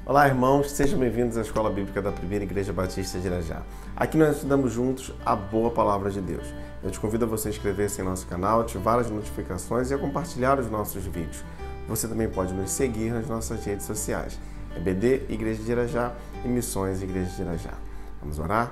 Olá, irmãos, sejam bem-vindos à Escola Bíblica da Primeira Igreja Batista de Irajá. Aqui nós estudamos juntos a boa palavra de Deus. Eu te convido a você inscrever-se em nosso canal, ativar as notificações e a compartilhar os nossos vídeos. Você também pode nos seguir nas nossas redes sociais, EBD Igreja de Irajá e Missões Igreja de Irajá. Vamos orar?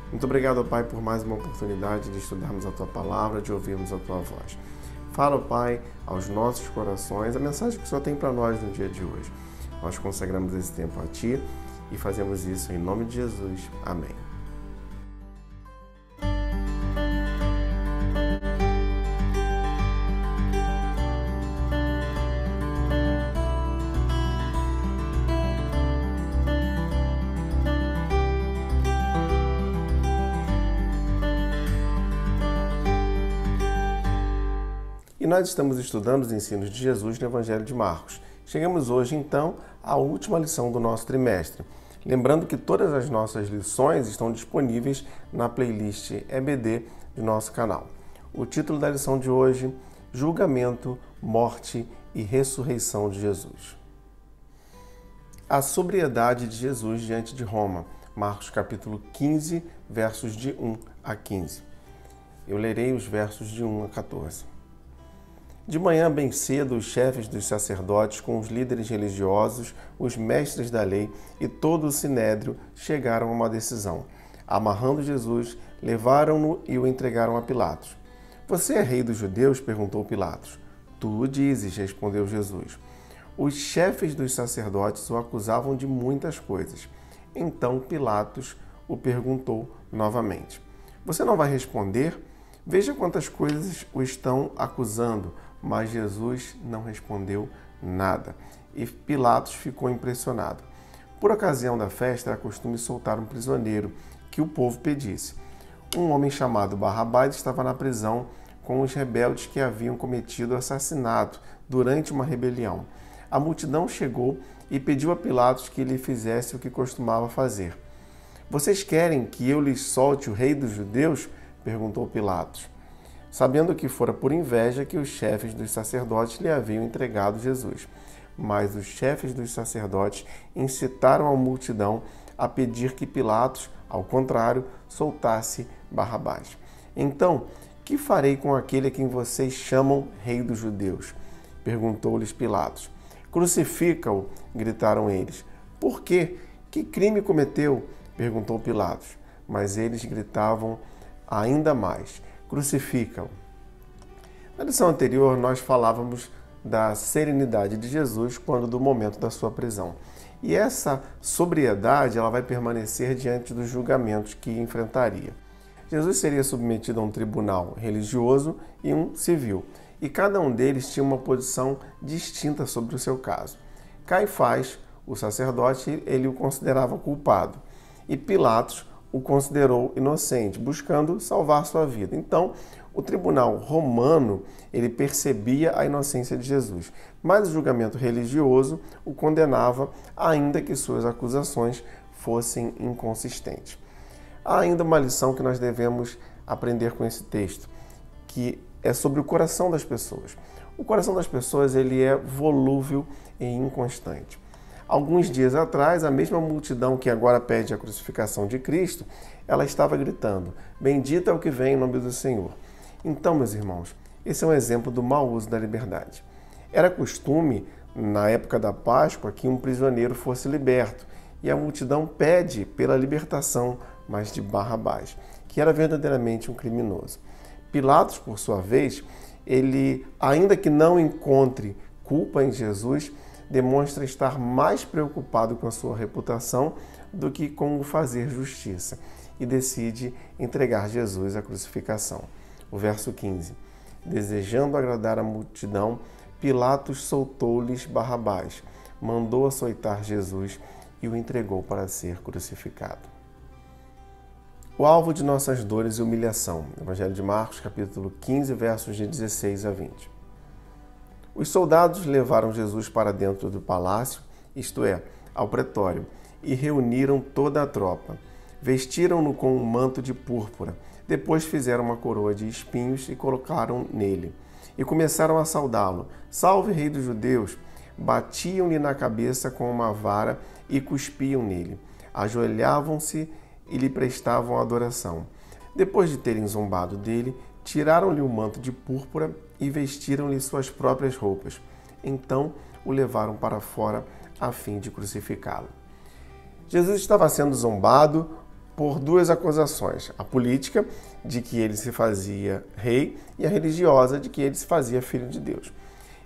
Muito obrigado, Pai, por mais uma oportunidade de estudarmos a Tua Palavra, de ouvirmos a Tua voz. Fala, Pai, aos nossos corações a mensagem que o Senhor tem para nós no dia de hoje. Nós consagramos esse tempo a Ti e fazemos isso em nome de Jesus. Amém. E nós estamos estudando os ensinos de Jesus no Evangelho de Marcos. Chegamos hoje, então, à última lição do nosso trimestre. Lembrando que todas as nossas lições estão disponíveis na playlist EBD do nosso canal. O título da lição de hoje, Julgamento, Morte e Ressurreição de Jesus. A sobriedade de Jesus diante de Roma. Marcos capítulo 15, versos de 1 a 15. Eu lerei os versos de 1 a 14. De manhã bem cedo, os chefes dos sacerdotes, com os líderes religiosos, os mestres da lei e todo o sinédrio chegaram a uma decisão. Amarrando Jesus, levaram-no e o entregaram a Pilatos. Você é rei dos judeus? Perguntou Pilatos. Tu o dizes, respondeu Jesus. Os chefes dos sacerdotes o acusavam de muitas coisas. Então Pilatos o perguntou novamente. Você não vai responder? Veja quantas coisas o estão acusando. Mas Jesus não respondeu nada. E Pilatos ficou impressionado. Por ocasião da festa, era costume soltar um prisioneiro que o povo pedisse. Um homem chamado Barrabás estava na prisão com os rebeldes que haviam cometido assassinato durante uma rebelião. A multidão chegou e pediu a Pilatos que lhe fizesse o que costumava fazer. Vocês querem que eu lhes solte o rei dos judeus? Perguntou Pilatos, sabendo que fora por inveja que os chefes dos sacerdotes lhe haviam entregado Jesus. Mas os chefes dos sacerdotes incitaram a multidão a pedir que Pilatos, ao contrário, soltasse Barrabás. Então, que farei com aquele a quem vocês chamam rei dos judeus? Perguntou-lhes Pilatos. Crucifica-o, gritaram eles. Por quê? Que crime cometeu? Perguntou Pilatos. Mas eles gritavam ainda mais. Crucifica-o. Na lição anterior, nós falávamos da serenidade de Jesus quando do momento da sua prisão. E essa sobriedade ela vai permanecer diante dos julgamentos que enfrentaria. Jesus seria submetido a um tribunal religioso e um civil, e cada um deles tinha uma posição distinta sobre o seu caso. Caifás, o sacerdote, ele o considerava culpado, e Pilatos o considerou inocente, buscando salvar sua vida. Então, o tribunal romano, ele percebia a inocência de Jesus, mas o julgamento religioso o condenava, ainda que suas acusações fossem inconsistentes. Há ainda uma lição que nós devemos aprender com esse texto, que é sobre o coração das pessoas. O coração das pessoas, ele é volúvel e inconstante. Alguns dias atrás, a mesma multidão que agora pede a crucificação de Cristo, ela estava gritando, bendito é o que vem em nome do Senhor. Então, meus irmãos, esse é um exemplo do mau uso da liberdade. Era costume, na época da Páscoa, que um prisioneiro fosse liberto, e a multidão pede pela libertação, mas de Barrabás, que era verdadeiramente um criminoso. Pilatos, por sua vez, ele, ainda que não encontre culpa em Jesus, demonstra estar mais preocupado com a sua reputação do que com o fazer justiça e decide entregar Jesus à crucificação. O verso 15. Desejando agradar a multidão, Pilatos soltou-lhes Barrabás, mandou açoitar Jesus e o entregou para ser crucificado. O alvo de nossas dores e humilhação. Evangelho de Marcos, capítulo 15, versos de 16 a 20. Os soldados levaram Jesus para dentro do palácio, isto é, ao pretório, e reuniram toda a tropa. Vestiram-no com um manto de púrpura. Depois fizeram uma coroa de espinhos e colocaram nele. E começaram a saudá-lo. Salve, rei dos judeus! batiam-lhe na cabeça com uma vara e cuspiam nele. Ajoelhavam-se e lhe prestavam adoração. Depois de terem zombado dele, tiraram-lhe o manto de púrpura e vestiram-lhe suas próprias roupas. Então o levaram para fora a fim de crucificá-lo. Jesus estava sendo zombado por duas acusações: a política, de que ele se fazia rei, e a religiosa, de que ele se fazia filho de Deus.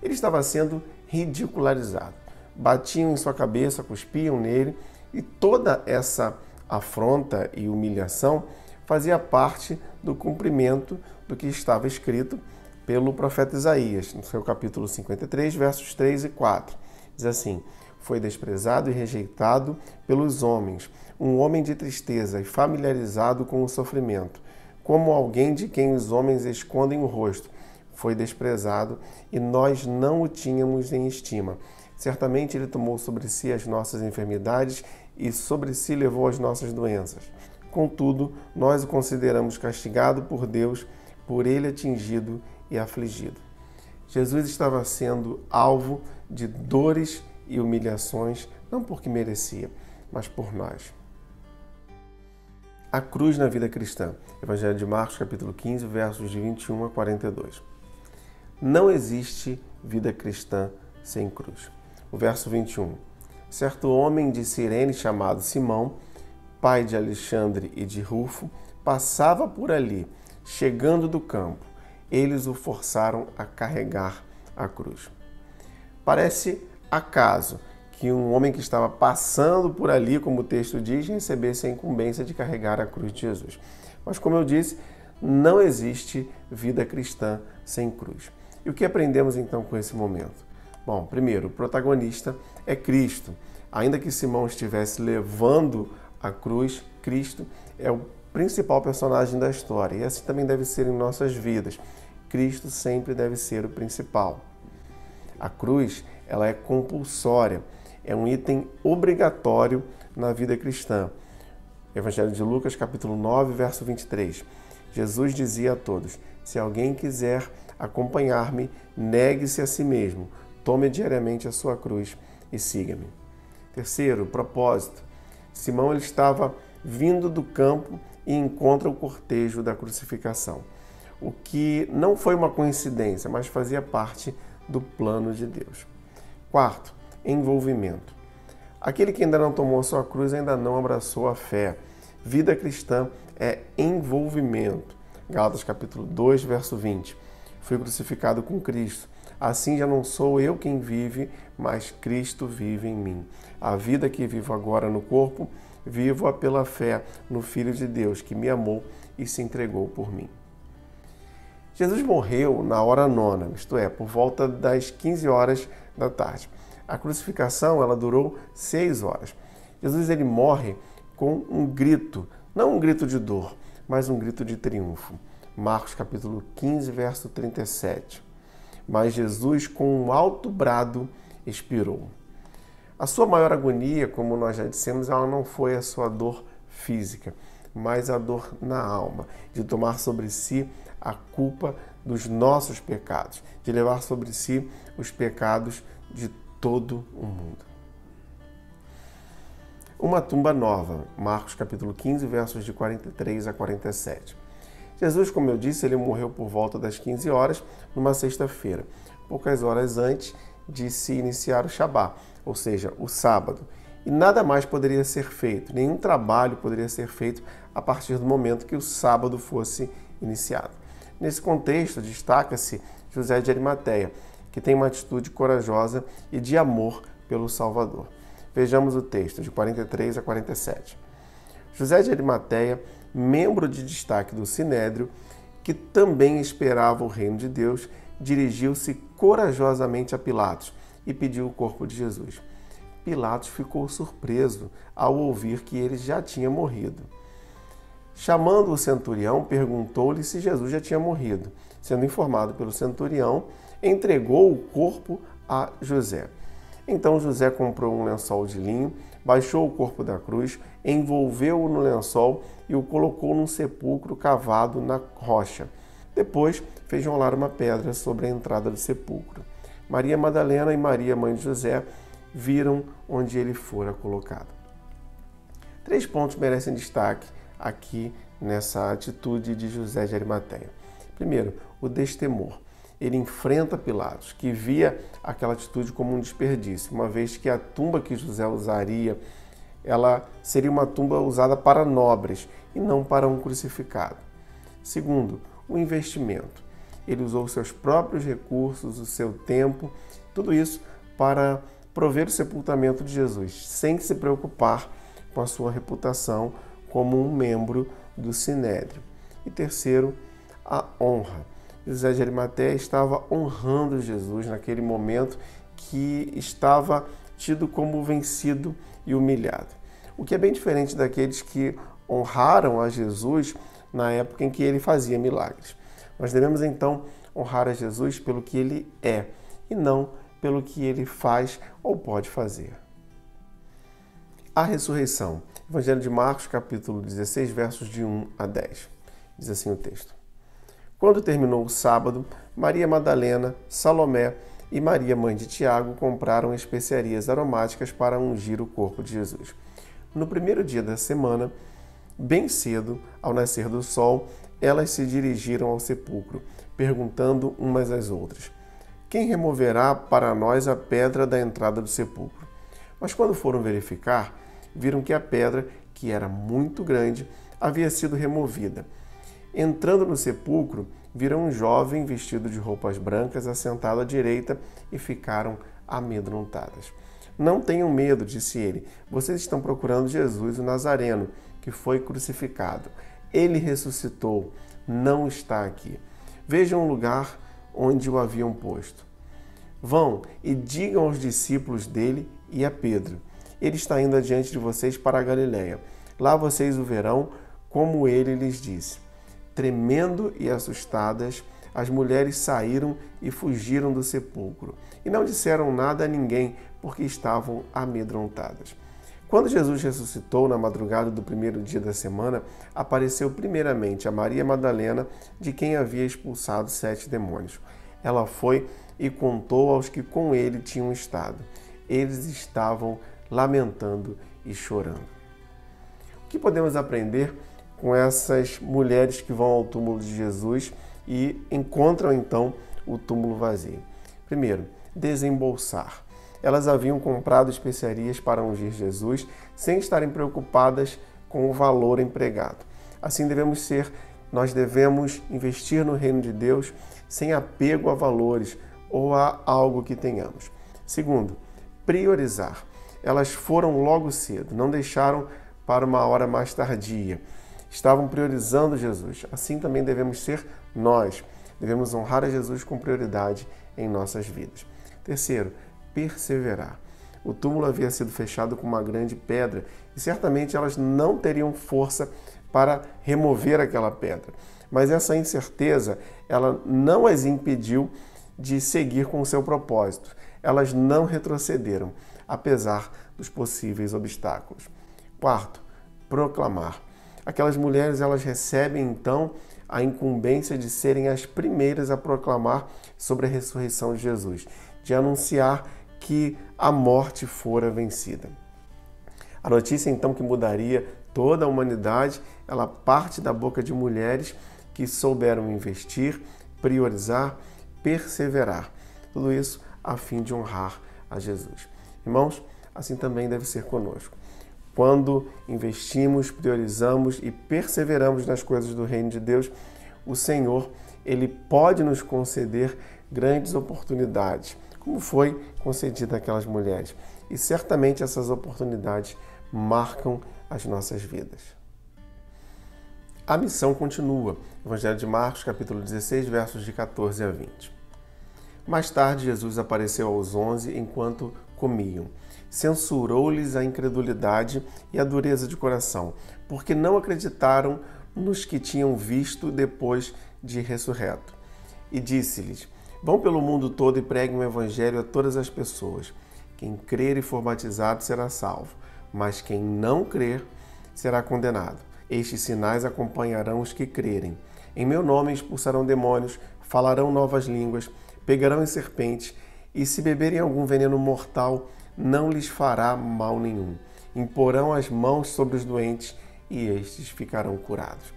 Ele estava sendo ridicularizado. Batiam em sua cabeça, cuspiam nele, e toda essa afronta e humilhação fazia parte do cumprimento do que estava escrito pelo profeta Isaías, no seu capítulo 53, versos 3 e 4. Diz assim: foi desprezado e rejeitado pelos homens, um homem de tristeza e familiarizado com o sofrimento, como alguém de quem os homens escondem o rosto. Foi desprezado e nós não o tínhamos em estima. Certamente ele tomou sobre si as nossas enfermidades e sobre si levou as nossas doenças. Contudo, nós o consideramos castigado por Deus, por ele atingido e afligido. Jesus estava sendo alvo de dores e humilhações, não porque merecia, mas por nós. A cruz na vida cristã. Evangelho de Marcos, capítulo 15, versos de 21 a 42. Não existe vida cristã sem cruz. O verso 21. Certo homem de Cirene chamado Simão, pai de Alexandre e de Rufo, passava por ali, chegando do campo. Eles o forçaram a carregar a cruz. Parece acaso que um homem que estava passando por ali, como o texto diz, recebesse a incumbência de carregar a cruz de Jesus. Mas, como eu disse, não existe vida cristã sem cruz. E o que aprendemos então com esse momento? Bom, primeiro, o protagonista é Cristo. Ainda que Simão estivesse levando a cruz, Cristo é o principal personagem da história. E assim também deve ser em nossas vidas. Cristo sempre deve ser o principal. A cruz, ela é compulsória, é um item obrigatório na vida cristã. Evangelho de Lucas, capítulo 9, verso 23. Jesus dizia a todos: se alguém quiser acompanhar-me, negue-se a si mesmo, tome diariamente a sua cruz e siga-me. Terceiro, propósito. Simão ele estava vindo do campo e encontra o cortejo da crucificação, o que não foi uma coincidência, mas fazia parte do plano de Deus. Quarto, envolvimento. Aquele que ainda não tomou a sua cruz ainda não abraçou a fé. Vida cristã é envolvimento. Gálatas capítulo 2, verso 20. Fui crucificado com Cristo. Assim já não sou eu quem vive, mas Cristo vive em mim. A vida que vivo agora no corpo, vivo-a pela fé no Filho de Deus, que me amou e se entregou por mim. Jesus morreu na hora nona, isto é, por volta das 15 horas da tarde. A crucificação ela durou 6 horas. Jesus ele morre com um grito, não um grito de dor, mas um grito de triunfo. Marcos capítulo 15, verso 37. Mas Jesus, com um alto brado, expirou. A sua maior agonia, como nós já dissemos, ela não foi a sua dor física, mas a dor na alma, de tomar sobre si a culpa dos nossos pecados, de levar sobre si os pecados de todo o mundo. Uma tumba nova, Marcos capítulo 15, versos de 43 a 47. Jesus, como eu disse, ele morreu por volta das 15 horas, numa sexta-feira, poucas horas antes de se iniciar o Shabá, ou seja, o sábado. E nada mais poderia ser feito, nenhum trabalho poderia ser feito a partir do momento que o sábado fosse iniciado. Nesse contexto, destaca-se José de Arimateia, que tem uma atitude corajosa e de amor pelo Salvador. Vejamos o texto, de 43 a 47. José de Arimateia, membro de destaque do Sinédrio, que também esperava o reino de Deus, dirigiu-se corajosamente a Pilatos e pediu o corpo de Jesus. Pilatos ficou surpreso ao ouvir que ele já tinha morrido. Chamando o centurião, perguntou-lhe se Jesus já tinha morrido. Sendo informado pelo centurião, entregou o corpo a José. Então José comprou um lençol de linho, baixou o corpo da cruz, envolveu-o no lençol e o colocou num sepulcro cavado na rocha. Depois fez rolar uma pedra sobre a entrada do sepulcro. Maria Madalena e Maria, mãe de José, viram onde ele fora colocado. 3 pontos merecem destaque aqui nessa atitude de José de Arimateia. Primeiro, o destemor. Ele enfrenta Pilatos, que via aquela atitude como um desperdício, uma vez que a tumba que José usaria, ela seria uma tumba usada para nobres e não para um crucificado. Segundo, o investimento. Ele usou seus próprios recursos, o seu tempo, tudo isso para prover o sepultamento de Jesus, sem se preocupar com a sua reputação como um membro do Sinédrio. E terceiro, a honra. José de Arimateia estava honrando Jesus naquele momento que estava tido como vencido e humilhado. O que é bem diferente daqueles que honraram a Jesus na época em que ele fazia milagres. Nós devemos então honrar a Jesus pelo que ele é e não pelo que ele faz ou pode fazer. A ressurreição. Evangelho de Marcos, capítulo 16, versos de 1 a 10. Diz assim o texto. Quando terminou o sábado, Maria Madalena, Salomé e Maria, mãe de Tiago, compraram especiarias aromáticas para ungir o corpo de Jesus. No primeiro dia da semana, bem cedo, ao nascer do sol, elas se dirigiram ao sepulcro, perguntando umas às outras: quem removerá para nós a pedra da entrada do sepulcro? Mas quando foram verificar, viram que a pedra, que era muito grande, havia sido removida. Entrando no sepulcro, viram um jovem vestido de roupas brancas assentado à direita e ficaram amedrontadas. Não tenham medo, disse ele. Vocês estão procurando Jesus, o Nazareno, que foi crucificado. Ele ressuscitou, não está aqui. Vejam o lugar onde o haviam posto. Vão e digam aos discípulos dele e a Pedro: ele está indo adiante de vocês para a Galiléia. Lá vocês o verão, como ele lhes disse. Tremendo e assustadas, as mulheres saíram e fugiram do sepulcro, e não disseram nada a ninguém, porque estavam amedrontadas. Quando Jesus ressuscitou na madrugada do primeiro dia da semana, apareceu primeiramente a Maria Madalena, de quem havia expulsado 7 demônios. Ela foi e contou aos que com ele tinham estado. Eles estavam lamentando e chorando. O que podemos aprender com essas mulheres que vão ao túmulo de Jesus e encontram então o túmulo vazio? Primeiro, desembolsar. Elas haviam comprado especiarias para ungir Jesus sem estarem preocupadas com o valor empregado. Assim nós devemos investir no reino de Deus sem apego a valores ou a algo que tenhamos. Segundo, priorizar. Elas foram logo cedo, não deixaram para uma hora mais tardia. Estavam priorizando Jesus. Assim também devemos ser nós. Devemos honrar a Jesus com prioridade em nossas vidas. Terceiro, perseverar. O túmulo havia sido fechado com uma grande pedra e certamente elas não teriam força para remover aquela pedra. Mas essa incerteza, ela não as impediu de seguir com o seu propósito. Elas não retrocederam, apesar dos possíveis obstáculos. Quarto, proclamar. Aquelas mulheres, elas recebem então a incumbência de serem as primeiras a proclamar sobre a ressurreição de Jesus, de anunciar que a morte fora vencida. A notícia então que mudaria toda a humanidade, ela parte da boca de mulheres que souberam investir, priorizar, perseverar. Tudo isso a fim de honrar a Jesus. Irmãos, assim também deve ser conosco. Quando investimos, priorizamos e perseveramos nas coisas do reino de Deus, o Senhor, ele pode nos conceder grandes oportunidades, como foi concedido àquelas mulheres. E certamente essas oportunidades marcam as nossas vidas. A missão continua. Evangelho de Marcos, capítulo 16, versos de 14 a 20. Mais tarde, Jesus apareceu aos 11 enquanto comiam. Censurou-lhes a incredulidade e a dureza de coração, porque não acreditaram nos que tinham visto depois de ressurreto. E disse-lhes: vão pelo mundo todo e preguem o evangelho a todas as pessoas. Quem crer e for batizado será salvo, mas quem não crer será condenado. Estes sinais acompanharão os que crerem. Em meu nome expulsarão demônios, falarão novas línguas, pegarão em serpentes, E se beberem algum veneno mortal, não lhes fará mal nenhum. Imporão as mãos sobre os doentes e estes ficarão curados.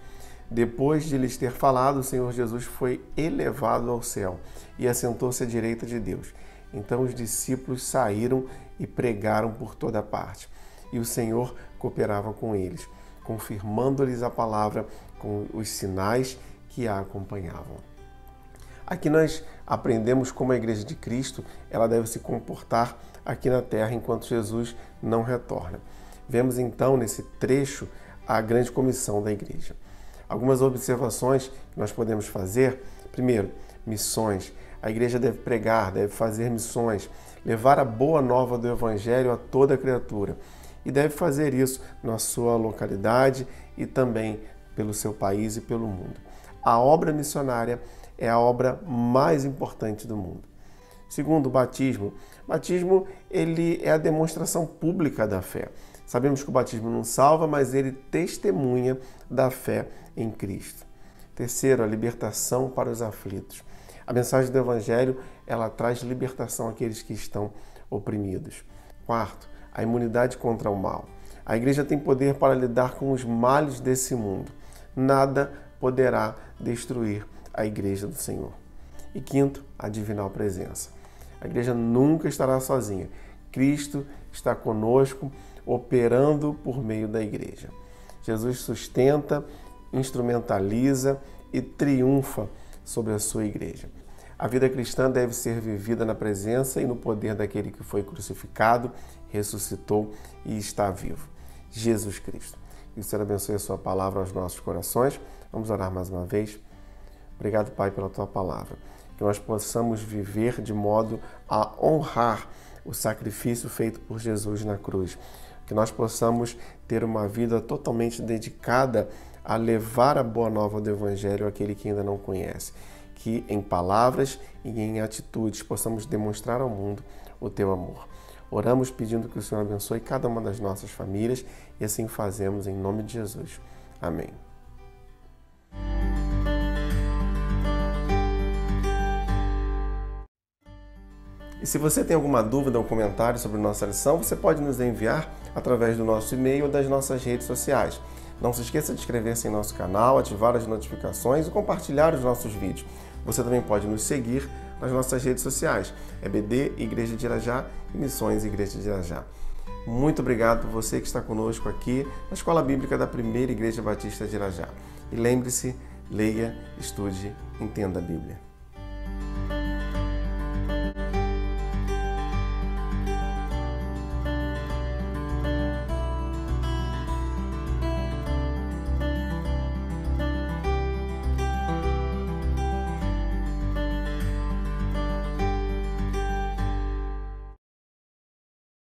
Depois de lhes ter falado, o Senhor Jesus foi elevado ao céu e assentou-se à direita de Deus. Então os discípulos saíram e pregaram por toda parte. E o Senhor cooperava com eles, confirmando-lhes a palavra com os sinais que a acompanhavam. Aqui nós aprendemos como a Igreja de Cristo ela deve se comportar aqui na terra enquanto Jesus não retorna. Vemos então nesse trecho a grande comissão da Igreja. Algumas observações que nós podemos fazer. Primeiro, missões. A Igreja deve pregar, deve fazer missões, levar a boa nova do Evangelho a toda criatura. E deve fazer isso na sua localidade e também pelo seu país e pelo mundo. A obra missionária é a obra mais importante do mundo. Segundo, o batismo. O batismo ele é a demonstração pública da fé. Sabemos que o batismo não salva, mas ele testemunha da fé em Cristo. Terceiro, a libertação para os aflitos. A mensagem do Evangelho ela traz libertação àqueles que estão oprimidos. Quarto, a imunidade contra o mal. A Igreja tem poder para lidar com os males desse mundo. Nada poderá destruir a Igreja do Senhor. E quinto, a divinal presença. A Igreja nunca estará sozinha. Cristo está conosco, operando por meio da Igreja. Jesus sustenta, instrumentaliza e triunfa sobre a sua Igreja. A vida cristã deve ser vivida na presença e no poder daquele que foi crucificado, ressuscitou e está vivo, Jesus Cristo. Que o Senhor abençoe a sua palavra aos nossos corações. Vamos orar mais uma vez. Obrigado, Pai, pela tua palavra. Que nós possamos viver de modo a honrar o sacrifício feito por Jesus na cruz. Que nós possamos ter uma vida totalmente dedicada a levar a boa nova do Evangelho àquele que ainda não conhece. Que em palavras e em atitudes possamos demonstrar ao mundo o teu amor. Oramos pedindo que o Senhor abençoe cada uma das nossas famílias e assim fazemos em nome de Jesus. Amém. E se você tem alguma dúvida ou comentário sobre nossa lição, você pode nos enviar através do nosso e-mail ou das nossas redes sociais. Não se esqueça de inscrever-se em nosso canal, ativar as notificações e compartilhar os nossos vídeos. Você também pode nos seguir nas nossas redes sociais, EBD, Igreja de Irajá e Missões Igreja de Irajá. Muito obrigado por você que está conosco aqui na Escola Bíblica da Primeira Igreja Batista de Irajá. E lembre-se, leia, estude, entenda a Bíblia.